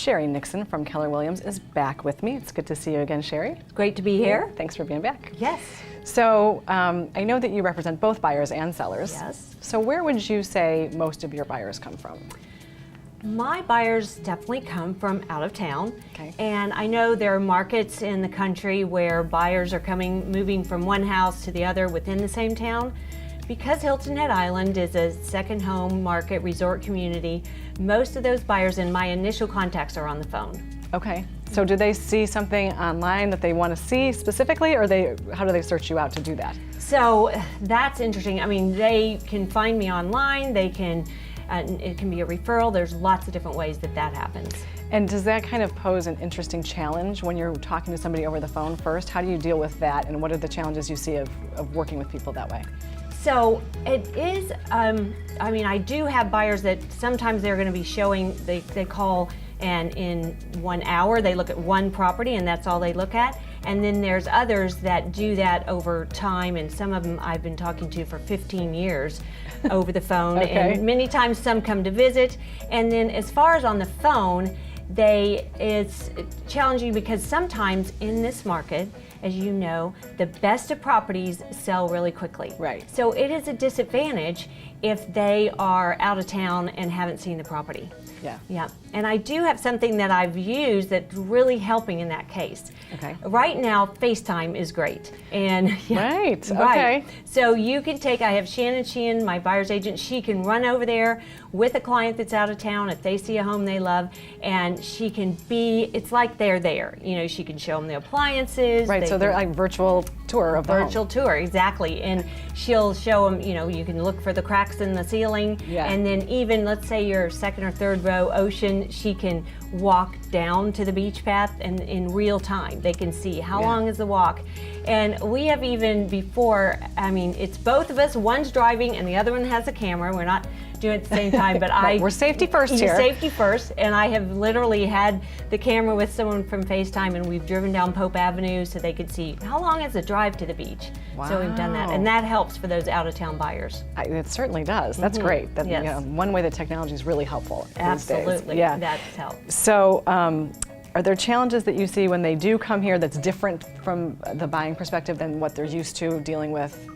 Sheri Nixon from Keller Williams is back with me. It's good to see you again, Sheri. Great to be here. Thanks for being back. Yes. So I know that you represent both buyers and sellers. Yes. So where would you say most of your buyers come from? My buyers definitely come from out of town. Okay. And I know there are markets in the country where buyers are moving from one house to the other within the same town. Because Hilton Head Island is a second home market resort community, most of those buyers in my initial contacts are on the phone. Okay. So do they see something online that they want to see specifically, or how do they search you out to do that? So that's interesting. I mean, they can find me online, it can be a referral. There's lots of different ways that happens. And does that kind of pose an interesting challenge when you're talking to somebody over the phone first? How do you deal with that, and what are the challenges you see of working with people that way? So it is, I mean, I do have buyers that sometimes they're going to be showing, they call, and in 1 hour they look at one property and that's all they look at. And then there's others that do that over time, and some of them I've been talking to for 15 years over the phone. Okay. And many times some come to visit. And then as far as on the phone, it's challenging because sometimes in this market, as you know, the best of properties sell really quickly. Right. So it is a disadvantage if they are out of town and haven't seen the property. Yeah. Yeah. And I do have something that I've used that's really helping in that case. Okay. Right now, FaceTime is great. And Right. right. Okay. So you can I have Shannon Sheehan, my buyer's agent. She can run over there with a client that's out of town if they see a home they love, and she can it's like they're there. You know, she can show them the appliances. Right. So they're like virtual tour of the home. Virtual tour, exactly. And she'll show them, you know, you can look for the cracks in the ceiling. Yeah. And then even, let's say you're second or third row ocean, she can walk down to the beach path, and in real time they can see how long is the walk. And we have even before, I mean, it's both of us, one's driving and the other one has a camera. We're not doing it at the same time, but We're safety first here. Safety first, and I have literally had the camera with someone from FaceTime, and we've driven down Pope Avenue so they could see how long is the drive to the beach. Wow. So we've done that, and that helps for those out-of-town buyers. It certainly does. That's great. That, Yes. you know, one way that technology is really helpful these days. Absolutely, Yeah. that's helped. So are there challenges that you see when they do come here that's different from the buying perspective than what they're used to dealing with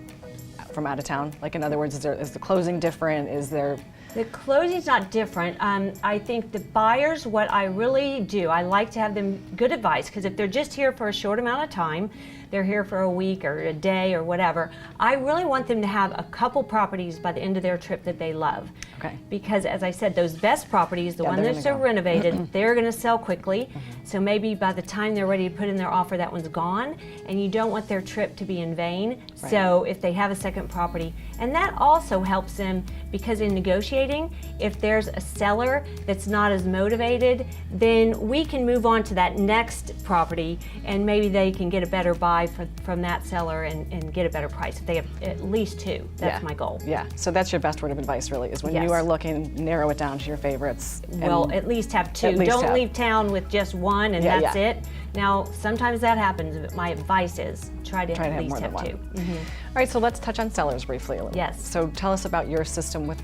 from out of town? Like, in other words, is the closing different? Is there... The closing's not different. I think the buyers, what I really do, I like to have them good advice, because if they're just here for a short amount of time, they're here for a week or a day or whatever, I really want them to have a couple properties by the end of their trip that they love. Okay. Because as I said, those best properties, the Yeah, ones they're that are gonna go. renovated, they're going to sell quickly. So maybe by the time they're ready to put in their offer, that one's gone, and you don't want their trip to be in vain. Right. So if they have a second property, and that also helps them, because in negotiating, if there's a seller that's not as motivated, then we can move on to that next property, and maybe they can get a better buy from that seller and get a better price if they have at least two. That's my goal. Yeah, so that's your best word of advice, really, is when you are looking, narrow it down to your favorites. Well, at least have two. Don't leave town with just one and that's it. Now, sometimes that happens, but my advice is try to at least have two. All right, so let's touch on sellers briefly a little. Yes. So tell us about your system with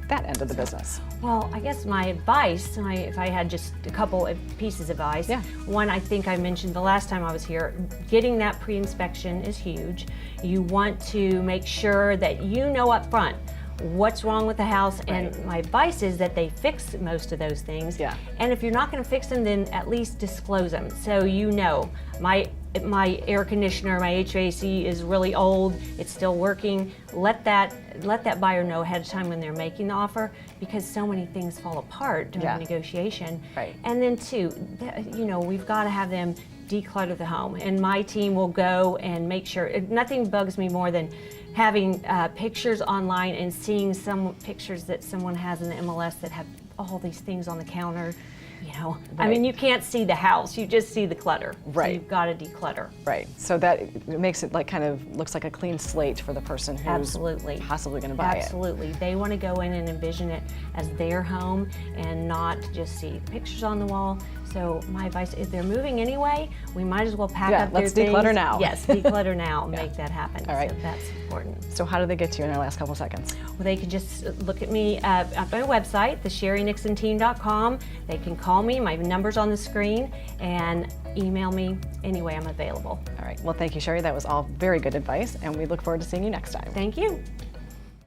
that end of the business. Well, I guess my advice, if I had just a couple of pieces of advice, one, I think I mentioned the last time I was here, getting that pre-inspection is huge. You want to make sure that you know up front what's wrong with the house, and my advice is that they fix most of those things. Yeah. And if you're not going to fix them, then at least disclose them, so you know, my air conditioner, my HVAC is really old, it's still working. Let that buyer know ahead of time when they're making the offer, because so many things fall apart during negotiation. Right. And then two, you know, we've got to have them declutter the home, and my team will go and make sure. Nothing bugs me more than having pictures online and seeing some pictures that someone has in the MLS that have all these things on the counter. You know, I mean, you can't see the house, you just see the clutter. Right. So you've got to declutter. Right. So that makes it like kind of looks like a clean slate for the person who's possibly going to buy it. Absolutely. They want to go in and envision it as their home and not just see pictures on the wall. So my advice, if they're moving anyway, we might as well pack Yeah, up their let's things. declutter now. Yes, declutter now and make that happen. All right. So that's important. So how do they get to you in our last couple seconds? Well, they can just look at me at my website, thesherinixonteam.com. They can call me, my number's on the screen, and email me any way I'm available. All right. Well, thank you, Sheri. That was all very good advice, and we look forward to seeing you next time. Thank you.